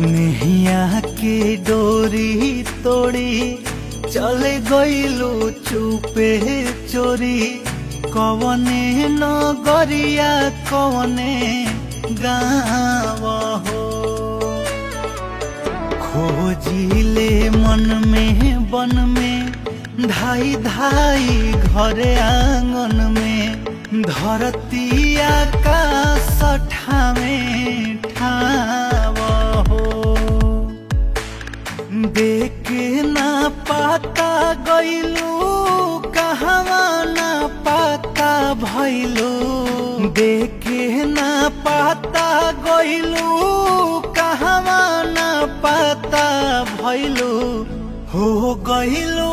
नेहिया के डोरी तोड़ी चले गइलू चुपे चोरी कवने नगरिया कवने गाँव हो खोजिले मन में बन में धाई धाई घरे आंगन में धरती आकाश ठावे ठाव हो देखे ना पाता गइलू कहवा ना पाता भइलू देखे ना पाता गइलू कहवा ना पाता भइलू हो गइलू